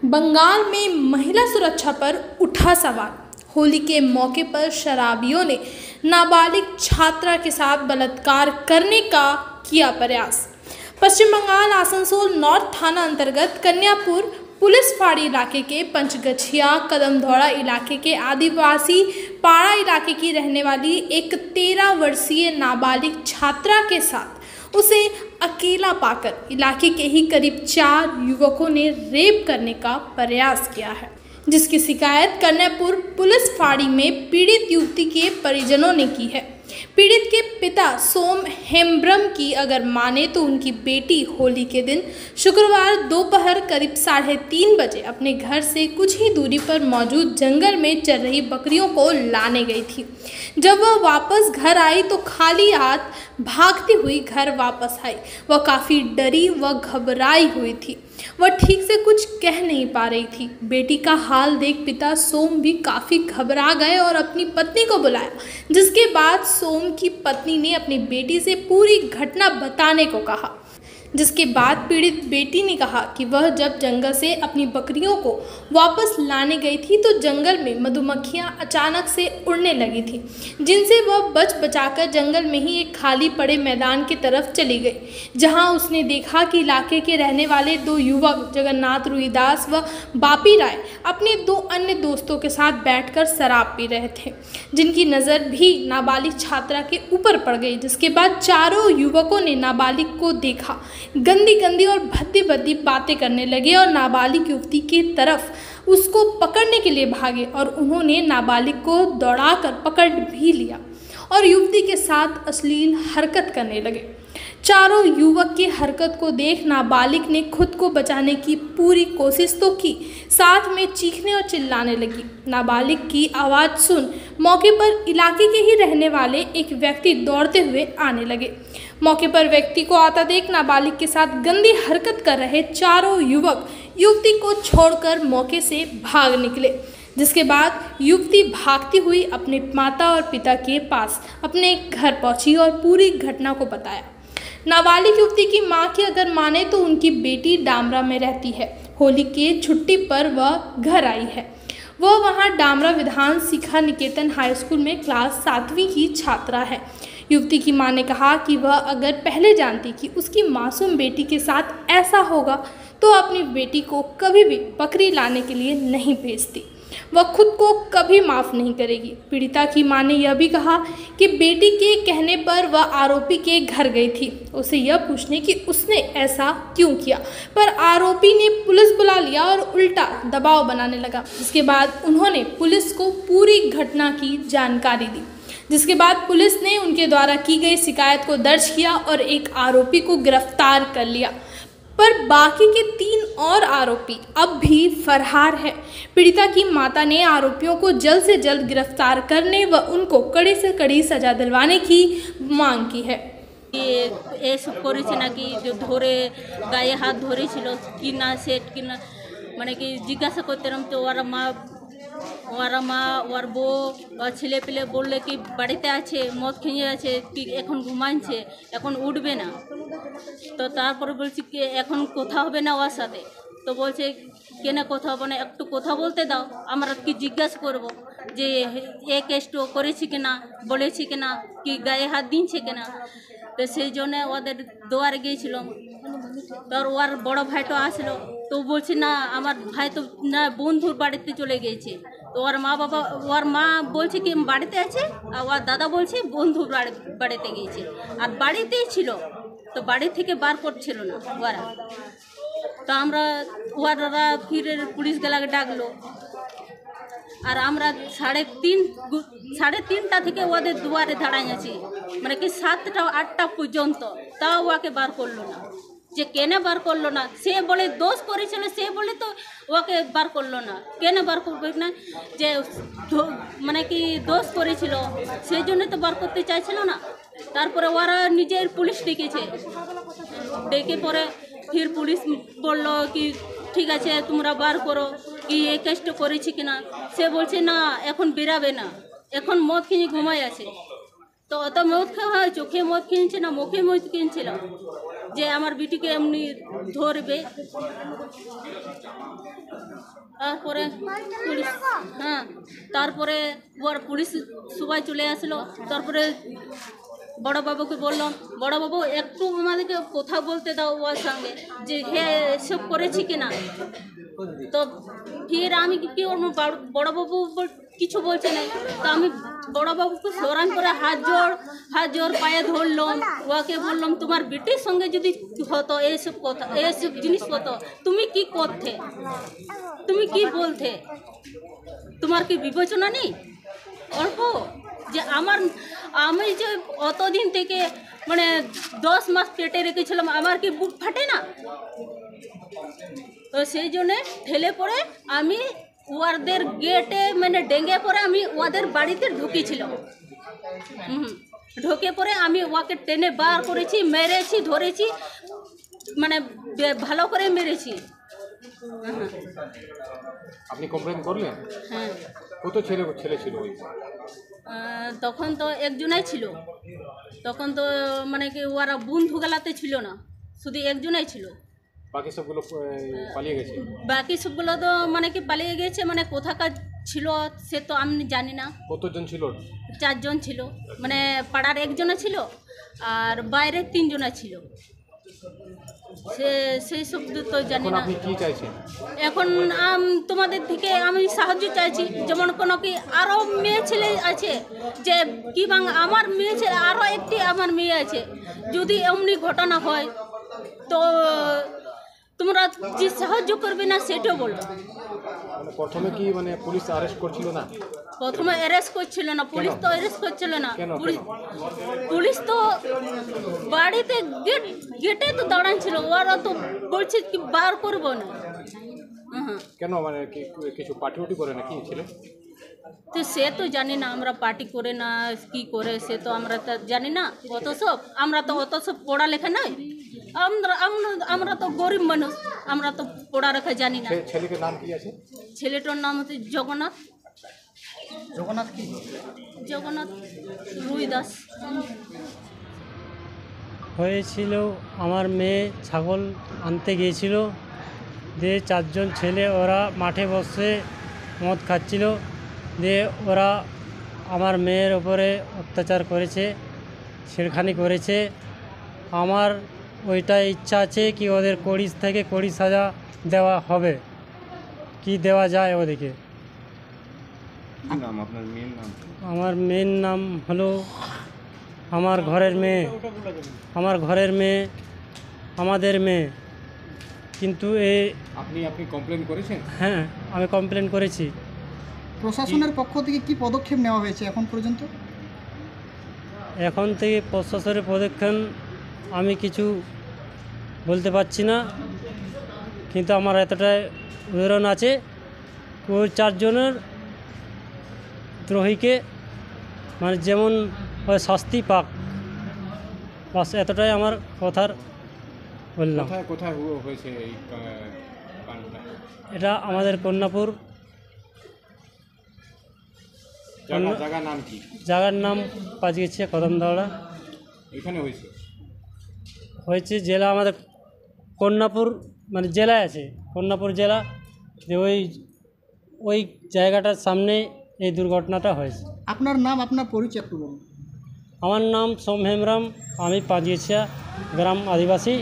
बंगाल में महिला सुरक्षा पर उठा सवाल। होली के मौके पर शराबियों ने नाबालिग छात्रा के साथ बलात्कार करने का किया प्रयास। पश्चिम बंगाल आसनसोल नॉर्थ थाना अंतर्गत कन्यापुर पुलिस फाड़ी इलाके के पंचगछिया कदमधौड़ा इलाके के आदिवासी पाड़ा इलाके की रहने वाली एक 13 वर्षीय नाबालिग छात्रा के साथ उसे अकेला पाकर इलाके के ही करीब 4 युवकों ने रेप करने का प्रयास किया है, जिसकी शिकायत कन्यापुर पुलिस फाड़ी में पीड़ित युवती के परिजनों ने की है। पीड़ित के पिता सोम हेम्ब्रम की अगर माने तो उनकी बेटी होली के दिन शुक्रवार दोपहर करीब 3:30 बजे अपने घर से कुछ ही दूरी पर मौजूद जंगल में चल रही बकरियों को लाने गई थी। जब वह वापस घर आई तो खाली हाथ भागती हुई घर वापस आई। वह काफ़ी डरी व घबराई हुई थी। वह ठीक से कुछ कह नहीं पा रही थी। बेटी का हाल देख पिता सोम भी काफ़ी घबरा गए और अपनी पत्नी को बुलाया, जिसके बाद सोम की पत्नी ने अपनी बेटी से पूरी घटना बताने को कहा। जिसके बाद पीड़ित बेटी ने कहा कि वह जब जंगल से अपनी बकरियों को वापस लाने गई थी तो जंगल में मधुमक्खियां अचानक से उड़ने लगी थी, जिनसे वह बचाकर जंगल में ही एक खाली पड़े मैदान की तरफ चली गई, जहां उसने देखा कि इलाके के रहने वाले 2 युवक जगन्नाथ रुईदास व बापी राय अपने 2 अन्य दोस्तों के साथ बैठकर शराब पी रहे थे, जिनकी नज़र भी नाबालिग छात्रा के ऊपर पड़ गई। जिसके बाद चारों युवकों ने नाबालिग को देखा, गंदी और भद्दी बातें करने लगे और नाबालिग युवती की तरफ उसको पकड़ने के लिए भागे और उन्होंने नाबालिग को दौड़ाकर पकड़ भी लिया और युवती के साथ अश्लील हरकत करने लगे। चारों युवक की हरकत को देख नाबालिग ने खुद को बचाने की पूरी कोशिश तो की, साथ में चीखने और चिल्लाने लगी। नाबालिग की आवाज़ सुन मौके पर इलाके के ही रहने वाले एक व्यक्ति दौड़ते हुए आने लगे। मौके पर व्यक्ति को आता देख नाबालिग के साथ गंदी हरकत कर रहे चारों युवक युवती को छोड़कर मौके से भाग निकले। जिसके बाद युवती भागती हुई अपने माता और पिता के पास अपने घर पहुंची और पूरी घटना को बताया। नाबालिग युवती की मां की अगर माने तो उनकी बेटी डामरा में रहती है। होली के छुट्टी पर वह घर आई है। वह वहां डामरा विधान शिक्षा निकेतन हाई स्कूल में क्लास 7वीं की छात्रा है। युवती की मां ने कहा कि वह अगर पहले जानती कि उसकी मासूम बेटी के साथ ऐसा होगा तो अपनी बेटी को कभी भी बकरी लाने के लिए नहीं भेजती। वह खुद को कभी माफ़ नहीं करेगी। पीड़िता की मां ने यह भी कहा कि बेटी के कहने पर वह आरोपी के घर गई थी उसे यह पूछने कि उसने ऐसा क्यों किया, पर आरोपी ने पुलिस बुला लिया और उल्टा दबाव बनाने लगा। इसके बाद उन्होंने पुलिस को पूरी घटना की जानकारी दी, जिसके बाद पुलिस ने उनके द्वारा की गई शिकायत को दर्ज किया और एक आरोपी को गिरफ्तार कर लिया, पर बाकी के 3 और आरोपी अब भी फरार है। पीड़िता की माता ने आरोपियों को जल्द से जल्द गिरफ्तार करने व उनको कड़ी से कड़ी सजा दिलवाने की मांग की है। धरे गाये हाथ धरे कि ना सेट कि ना माने कि जिज्ञासा करते तो ওরা মা ওর বউ ছেলে পেলে বললে কি বাড়িতে আছে মদ খেয়ে আছে কি এখন ঘুমাচ্ছে এখন উঠবে না, তো তারপরে বলছি কি এখন কথা হবে না ওর সাথে, তো বলছে কেন কথা হবে না একটু কথা বলতে দাও, আমরা কি জিজ্ঞাসা করব যে এ কেসটা করেছি কিনা বলেছি কিনা কি গায়ে হাত দিচ্ছে কিনা। তো সেই জন্য ওদের দুয়ারে গিয়েছিলাম। তার ওর বড় ভাইটা আসলো তো বলছে না আমার ভাই তো না বন্ধুর বাড়িতে চলে গিয়েছে, তো ওর মা বলছে কি বাড়িতে আছে আর ওর দাদা বলছে বন্ধুর বাড়িতে গিয়েছে আর বাড়িতেই ছিল, তো বাড়ি থেকে বার করছিল না ওরা। তো ওরা ফিরে পুলিশ গেলাকে ডাকলো আর আমরা 3:30টা থেকে ওদের দুয়ারে দাঁড়াই আছি, মানে কি 7টা 8টা পর্যন্ত, তাও ওকে বার করলো না। যে কেন বার করলো না সে বলে দোষ করেছিল, সে বলে তো ওকে বার করলো না। কেন বার করবে না, যে মানে কি দোষ করেছিল সেই জন্য তো বার করতে চাইছিল না। তারপরে ওরা নিজের পুলিশ ডেকে পরে ফির পুলিশ বললো কি ঠিক আছে তোমরা বার করো কি এই কেসটা করেছি কিনা। সে বলছে না এখন বেরাবে না, এখন মদ খেয়ে ঘুমাই আছে। তো অত মদ খাওয়া হয়, চোখে মদ কিনছে না মুখে মদ কিনছিল যে আমার বিটিকে এমনি ধরবে। তারপরে পুলিশ, হ্যাঁ, তারপরে ওর পুলিশ সবাই চলে আসলো। তারপরে বড়বাবুকে বললাম, বড়বাবু একটু আমাদেরকে কথা বলতে দাও ওর সঙ্গে, যে হ্যাঁ এসব করেছি কিনা। তো ফির আমি কি ওর বড়বাবু কিছু বলছে না। তো আমি বড়বাবুকে স্মরণ করে হাত জোর পায়ে ধরলাম, ওকে বললাম তোমার বেটির সঙ্গে যদি হতো এইসব কথা, এইসব জিনিস হতো, তুমি কি করতে, তুমি কি বলতে, তোমার কি বিবেচনা নেই অল্প? যে আমি যে অতদিন থেকে মানে 10 মাস পেটে রেখেছিলাম, আমার কি বুক ফাটে না? তো সেই জন্যে ঠেলে পড়ে আমি ওদের গেটে মানে ডেঙ্গে পড়ে আমি ওদের বাড়িতে ঢুকেছিলাম। ঢুকে পড়ে আমি ওকে টেনে বার করেছি, মেরেছি, ধরেছি, মানে ভালো করে মেরেছি। আপনি কমপ্লেন করলেন? হ্যাঁ। কত ছেলে ছিল ওই? তখন তো একজনাই ছিল, তখন তো মানে কি ওরা বন্ধু গেলাতে ছিল না, শুধু একজনাই ছিল। বাকি সবগুলো পালিয়ে গেছে? বাকি সবগুলো তো মানে কি পালিয়ে গেছে, মানে কোথাকার ছিল সে তো আমি জানি না। কতজন ছিল? 4 জন ছিল, মানে পাড়ার একজনা ছিল আর বাইরে 3 জনা ছিল। সেই সব তো জানি না। আপনি কি চাইছেন এখন? তোমাদের থেকে আমি সাহায্য চাইছি, যেমন কোনো কি আরও মেয়ে ছেলে আছে, যে কি বাং আমার মেয়ে ছেলে আরও একটি আমার মেয়ে আছে, যদি এমনি ঘটনা হয় তো তোমরা যে সাহায্য করবে না সেটাও বলো। মানে প্রথমে কি মানে পুলিশ অ্যারেস্ট করছিল না? প্রথমে অ্যারেস্ট করছিল না, পুলিশ তো অ্যারেস্ট করছিল না। পুলিশ তো বাড়িতে গেটে তো দাঁড়াচ্ছিল, ওরা তো বলছে কি বার করবো না। কেন, মানে কিছু পার্টি করে নাকি ছেলে? তো সে তো জানি না, আমরা পার্টি করে না কি করে সে তো আমরা তো জানি না। আমরা তো অত সব পড়ালেখা নাই, আমরা তো গরিব মানুষ, আমরা তো পড়ালেখা জানি না। ছেলেটার নাম কি আছে? ছেলেটার নাম হচ্ছে জগন্নাথ। জগন্নাথ রুই দাস। হয়েছিল আমার মেয়ে ছাগল আনতে গিয়েছিল, দিয়ে 4 জন ছেলে ওরা মাঠে বসে মদ খাচ্ছিল, দিয়ে ওরা আমার মেয়ের ওপরে অত্যাচার করেছে, ছেড়খানি করেছে। আমার ওইটাই ইচ্ছা আছে কি ওদের 20 থেকে 20 সাজা দেওয়া হবে, কি দেওয়া যায় ওদেরকে। আপনার মেয়ের নাম? আমার মেয়ের নাম হলো আমার ঘরের মেয়ে, আমাদের মেয়ে। কিন্তু আপনি কমপ্লেন করেছেন? হ্যাঁ, আমি কমপ্লেন করেছি। প্রশাসনের পক্ষ থেকে কি পদক্ষেপ নেওয়া হয়েছে এখন পর্যন্ত? এখন থেকে প্রশাসনের পদক্ষেপ আমি কিছু বলতে পারছি না, কিন্তু আমার এতটাই উদাহরণ আছে ওই 4 জনের দ্রোহীকে মানে যেমন ওই শাস্তি পাক, বাস এতটাই আমার কথার বললাম। কোথায় হয়েছে এই কাণ্ডটা? এটা আমাদের কন্যাপুর। জায়গার নাম কি? জায়গার নাম পাঁচগেছিয়া কদমদাওড়া। এখানে হয়েছে জেলা আমাদের কন্যাপুর, মানে জেলায় আছে, কন্যাপুর জেলা। যে ওই জায়গাটার সামনে এই দুর্ঘটনাটা হয়েছে। আপনার নাম, আপনার পরিচয় একটু বলুন। আমার নাম সোম হেমব্রম, আমি পাঁচগেছিয়া গ্রাম আদিবাসী।